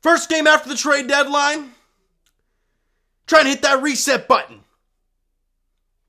First game after the trade deadline, trying to hit that reset button.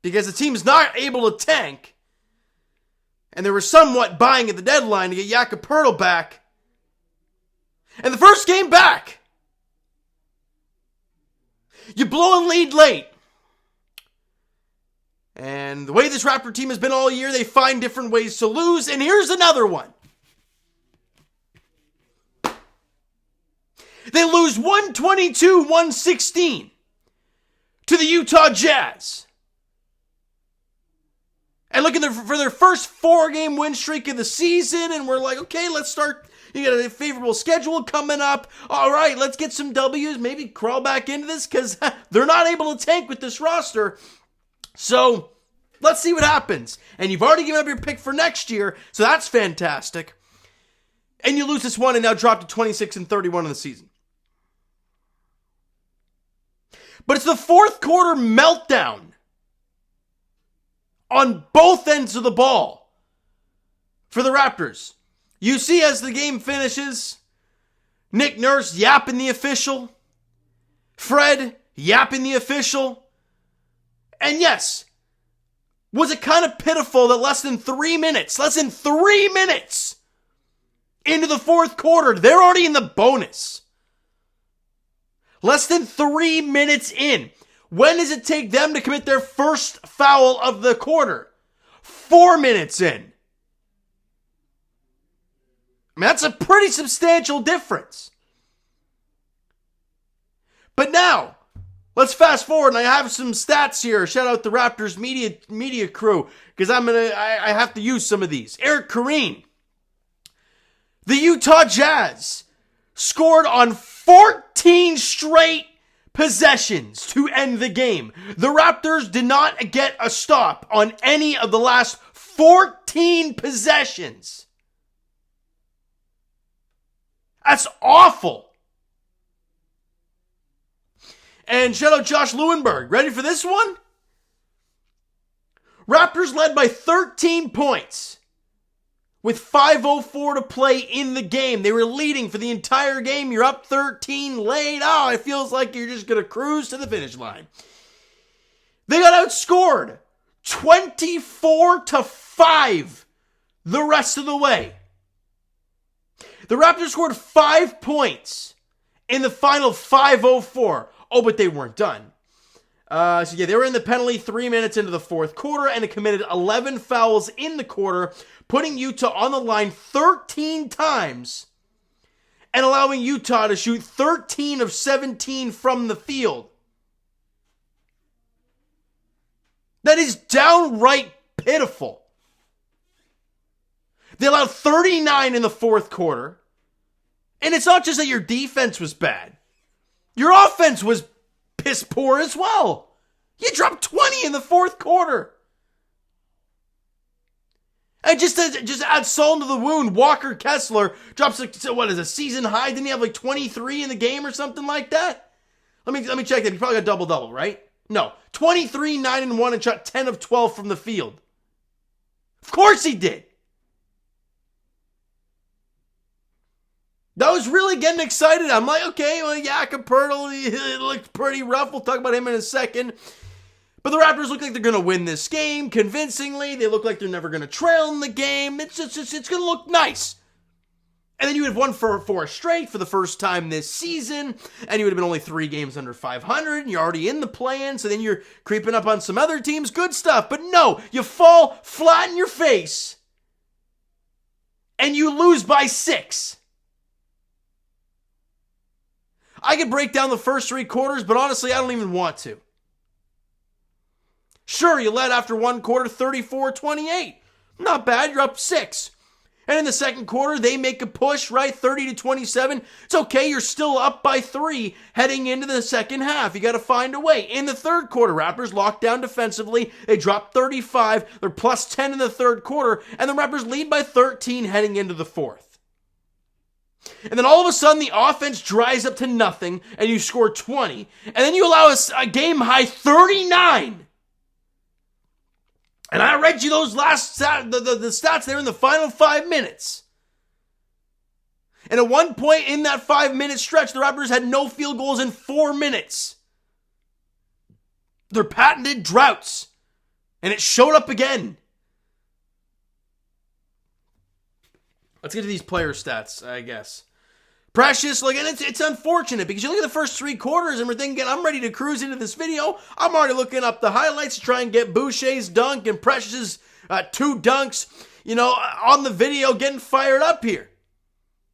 Because the team's not able to tank. And they were somewhat buying at the deadline to get Jakob Poeltl back. And the first game back, you blow a lead late. And the way this Raptor team has been all year, they find different ways to lose. And here's another one. They lose 122-116 to the Utah Jazz. And looking for their first 4-game win streak of the season. And we're like, okay, let's start. You got a favorable schedule coming up. All right, let's get some W's. Maybe crawl back into this because they're not able to tank with this roster. So let's see what happens. And you've already given up your pick for next year. So that's fantastic. And you lose this one and now drop to 26-31 in the season. But it's the fourth quarter meltdown on both ends of the ball for the Raptors. You see as the game finishes, Nick Nurse yapping the official, Fred yapping the official. And yes, was it kind of pitiful that less than 3 minutes into the fourth quarter, they're already in the bonus. Less than 3 minutes in. When does it take them to commit their first foul of the quarter? 4 minutes in. I mean, that's a pretty substantial difference. But now, let's fast forward, and I have some stats here. Shout out the Raptors media crew, because I have to use some of these. Eric Koreen. The Utah Jazz scored on 14 straight possessions to end the game. The Raptors did not get a stop on any of the last 14 possessions. That's awful. And shout out Josh Lewenberg. Ready for this one? Raptors led by 13 points with 5:04 to play in the game. They were leading for the entire game. You're up 13 late. Oh, it feels like you're just going to cruise to the finish line. They got outscored 24-5 the rest of the way. The Raptors scored 5 points in the final 5:04. Oh, but they weren't done. They were in the penalty 3 minutes into the fourth quarter, and it committed 11 fouls in the quarter, putting Utah on the line 13 times and allowing Utah to shoot 13 of 17 from the field. That is downright pitiful. They allowed 39 in the fourth quarter. And it's not just that your defense was bad. Your offense was piss poor as well. You dropped 20 in the fourth quarter. And just to add salt to the wound, Walker Kessler drops a season high? Didn't he have like 23 in the game or something like that? Let me check that. He probably got double-double, right? No. 23, 9-1, and shot 10 of 12 from the field. Of course he did. I was really getting excited. I'm like, okay, well, Jakob Poeltl, it looked pretty rough. We'll talk about him in a second. But the Raptors look like they're going to win this game convincingly. They look like they're never going to trail in the game. It's going to look nice. And then you would have won for 4 straight for the first time this season. And you would have been only 3 games under 500. And you're already in the play-in. So then you're creeping up on some other teams. Good stuff. But no, you fall flat in your face. And you lose by 6. I could break down the first 3 quarters, but honestly, I don't even want to. Sure, you led after one quarter 34-28. Not bad, you're up 6. And in the second quarter, they make a push, right? 30-27. It's okay, you're still up by 3 heading into the second half. You got to find a way. In the third quarter, Raptors locked down defensively. They dropped 35. They're plus 10 in the third quarter. And the Raptors lead by 13 heading into the fourth. And then all of a sudden, the offense dries up to nothing, and you score 20. And then you allow a game-high 39. And I read you those last the stats there in the final 5 minutes. And at one point in that 5-minute stretch, the Raptors had no field goals in 4 minutes. They're patented droughts. And it showed up again. Let's get to these player stats, I guess. Precious, and it's unfortunate because you look at the first 3 quarters and we're thinking, I'm ready to cruise into this video. I'm already looking up the highlights to try and get Boucher's dunk and Precious's 2 dunks, on the video, getting fired up here.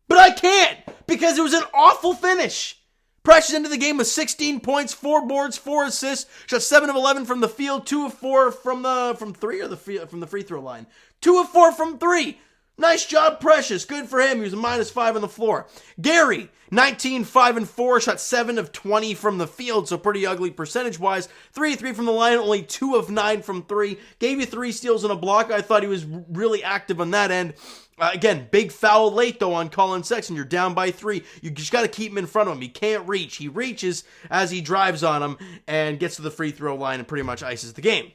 But I can't because it was an awful finish. Precious into the game with 16 points, 4 boards, 4 assists, shot 7 of 11 from the field, 2 of 4 from the free throw line. 2 of 4 from 3. Nice job, Precious. Good for him. He was a -5 on the floor. Gary, 19, 5 and 4, shot 7 of 20 from the field, so pretty ugly percentage-wise. 3 of 3 from the line, only 2 of 9 from 3. Gave you 3 steals and a block. I thought he was really active on that end. Again, big foul late, though, on Colin Sexton. You're down by 3. You just got to keep him in front of him. He can't reach. He reaches as he drives on him and gets to the free throw line and pretty much ices the game.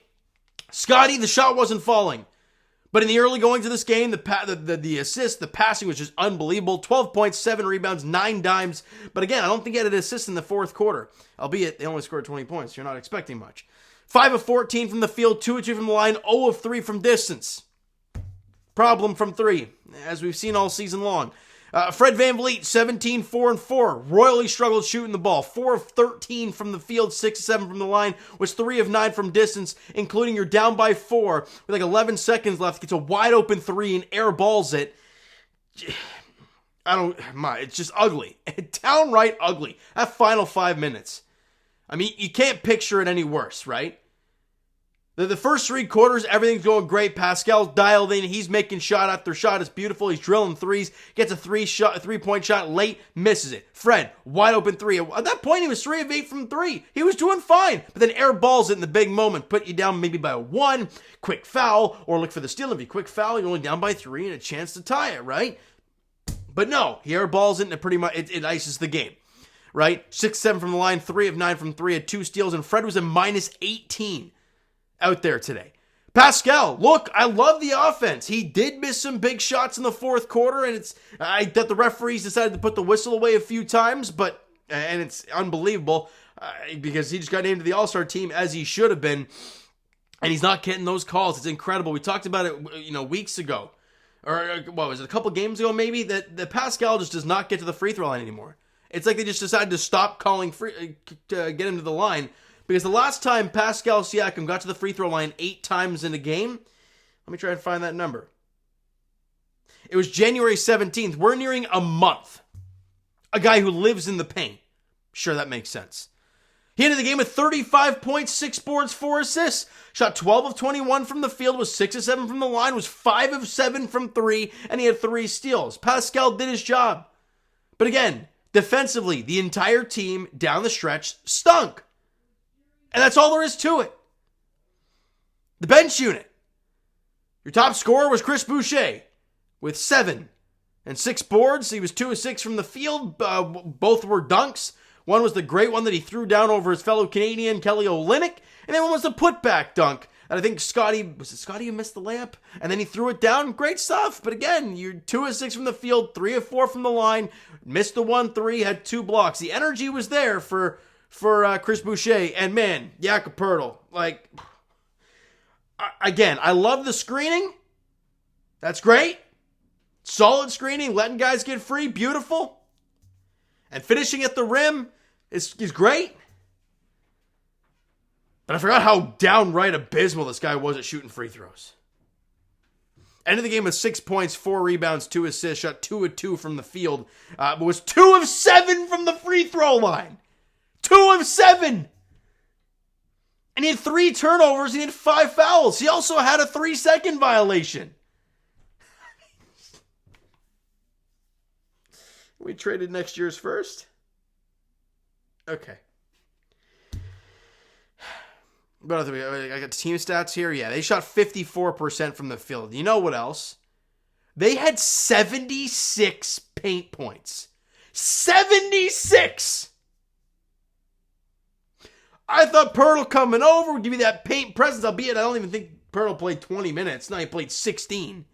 Scotty, the shot wasn't falling. But in the early goings of this game, the assist, the passing was just unbelievable. 12 points, 7 rebounds, 9 dimes. But again, I don't think he had an assist in the fourth quarter. Albeit, they only scored 20 points. You're not expecting much. 5 of 14 from the field, 2 of 2 from the line, 0 of 3 from distance. Problem from 3, as we've seen all season long. Fred VanVleet, 17, 4 and 4. Royally struggled shooting the ball. 4 of 13 from the field, 6 of 7 from the line. Was 3 of 9 from distance, including you're down by 4 with like 11 seconds left. Gets a wide open 3 and airballs it. It's just ugly. Downright ugly. That final 5 minutes. I mean, you can't picture it any worse, right? The first 3 quarters, everything's going great. Pascal's dialed in. He's making shot after shot. It's beautiful. He's drilling threes. Gets a 3-point shot late. Misses it. Fred, wide open 3. At that point, he was 3 of 8 from 3. He was doing fine. But then airballs it in the big moment. Put you down maybe by 1. Quick foul. Or look for the steal. If you quick foul, you're only down by 3 and a chance to tie it, right? But no. He airballs it and pretty much it ices the game. Right? 6, 7 from the line. 3 of 9 from 3. Had 2 steals. And Fred was a -18. Out there today. Pascal, look, I love the offense. He did miss some big shots in the fourth quarter, and I thought the referees decided to put the whistle away a few times, and it's unbelievable because he just got named to the All-Star team as he should have been, and he's not getting those calls. It's incredible. We talked about it, weeks ago, or what was it, a couple games ago maybe, that Pascal just does not get to the free throw line anymore. It's like they just decided to stop calling to get him to the line. Because the last time Pascal Siakam got to the free throw line 8 times in a game, let me try and find that number. It was January 17th. We're nearing a month. A guy who lives in the paint. Sure, that makes sense. He ended the game with 35 points, 6 boards, 4 assists. Shot 12 of 21 from the field, was 6 of 7 from the line, was 5 of 7 from 3, and he had 3 steals. Pascal did his job. But again, defensively, the entire team down the stretch stunk. And that's all there is to it. The bench unit. Your top scorer was Chris Boucher with 7 and 6 boards. He was 2 of 6 from the field. Both were dunks. One was the great one that he threw down over his fellow Canadian, Kelly Olynyk. And then one was the putback dunk. And I think Scotty who missed the layup? And then he threw it down. Great stuff. But again, you're 2 of 6 from the field, 3 of 4 from the line. Missed the 1-3, had 2 blocks. The energy was there for Chris Boucher, and man, Jakob Poeltl, again, I love the screening. That's great. Solid screening, letting guys get free, beautiful. And finishing at the rim is great. But I forgot how downright abysmal this guy was at shooting free throws. Ended the game with 6 points, 4 rebounds, 2 assists, shot 2 of 2 from the field, but was 2 of 7 from the free throw line. 2 of 7. And he had 3 turnovers and he had 5 fouls. He also had a 3-second violation. We traded next year's first? Okay. But I got team stats here. Yeah, they shot 54% from the field. You know what else? They had 76 paint points. 76! I thought Poeltl coming over would give you that paint presence, albeit I don't even think Poeltl played 20 minutes. No, he played 16.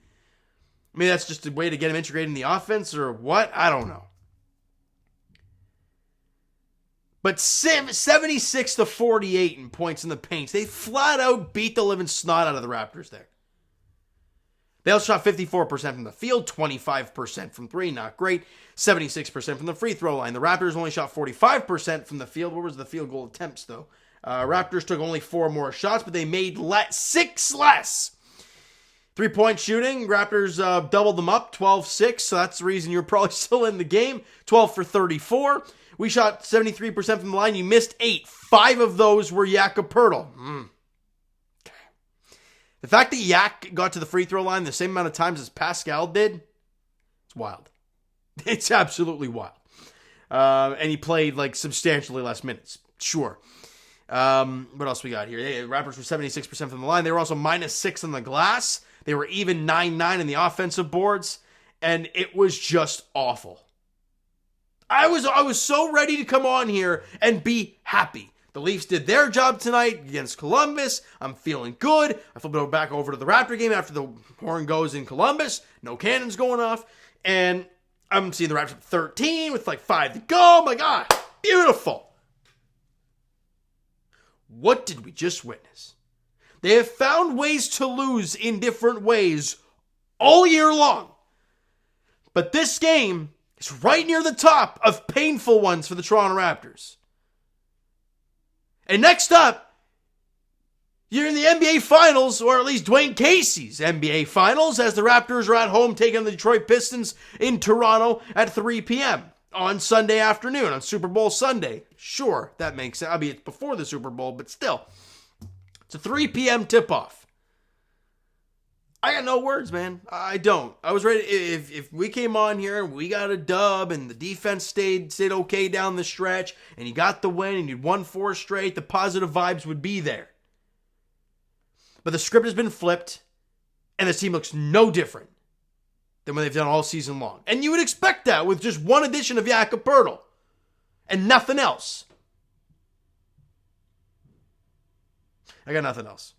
I mean, that's just a way to get him integrated in the offense or what? I don't know. But 76 to 48 in points in the paint. They flat out beat the living snot out of the Raptors there. They also shot 54% from the field, 25% from three, not great. 76% from the free throw line. The Raptors only shot 45% from the field. What was the field goal attempts, though? Raptors took only 4 more shots, but they made 6 less. 3-point shooting, Raptors doubled them up, 12-6, so that's the reason you're probably still in the game. 12 for 34. We shot 73% from the line. You missed 8. 5 of those were Jakob Poeltl. The fact that Yak got to the free throw line the same amount of times as Pascal did, it's wild. It's absolutely wild. And he played like substantially less minutes. Sure. What else we got here? Raptors were 76% from the line. They were also -6 on the glass. They were even 9-9 in the offensive boards. And it was just awful. I was so ready to come on here and be happy. The Leafs did their job tonight against Columbus. I'm feeling good. I flip back over to the Raptor game after the horn goes in Columbus. No cannons going off. And I'm seeing the Raptors at 13 with like 5 to go. My God, beautiful. What did we just witness? They have found ways to lose in different ways all year long. But this game is right near the top of painful ones for the Toronto Raptors. And next up, you're in the NBA Finals, or at least Dwayne Casey's NBA Finals, as the Raptors are at home taking the Detroit Pistons in Toronto at 3 p.m. on Sunday afternoon, on Super Bowl Sunday. Sure, that makes sense. I mean, it's before the Super Bowl, but still. It's a 3 p.m. tip-off. I got no words, man. I don't. I was ready. If we came on here and we got a dub and the defense stayed okay down the stretch and you got the win and you'd won 4 straight, the positive vibes would be there. But the script has been flipped and this team looks no different than what they've done all season long. And you would expect that with just one addition of Jakob Poeltl and nothing else. I got nothing else.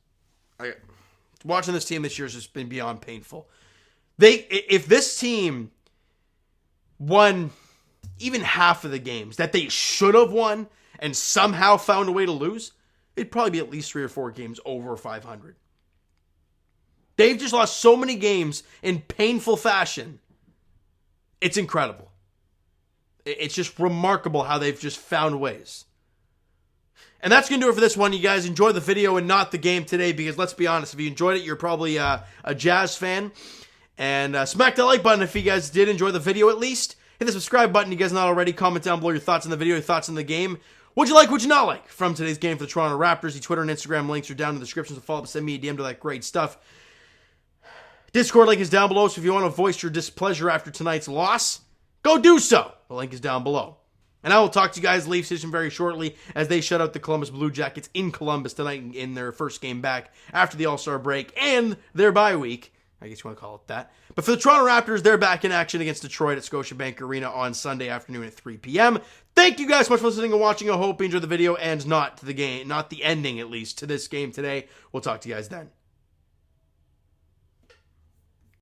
Watching this team this year has just been beyond painful. If this team won even half of the games that they should have won and somehow found a way to lose, it'd probably be at least 3 or 4 games over 500. They've just lost so many games in painful fashion. It's incredible. It's just remarkable how they've just found ways. And that's going to do it for this one. You guys enjoy the video and not the game today because let's be honest, if you enjoyed it, you're probably a Jazz fan. And smack that like button if you guys did enjoy the video at least. Hit the subscribe button if you guys not already. Comment down below your thoughts on the video, your thoughts on the game. What'd you like, what'd you not like from today's game for the Toronto Raptors? The Twitter and Instagram links are down in the description, so follow up and send me a DM to that great stuff. Discord link is down below, so if you want to voice your displeasure after tonight's loss, go do so. The link is down below. And I will talk to you guys Leafs Edition very shortly as they shut out the Columbus Blue Jackets in Columbus tonight in their first game back after the All-Star break and their bye week. I guess you want to call it that. But for the Toronto Raptors, they're back in action against Detroit at Scotiabank Arena on Sunday afternoon at 3 p.m. Thank you guys so much for listening and watching. I hope you enjoyed the video and not the game, not the ending at least, to this game today. We'll talk to you guys then.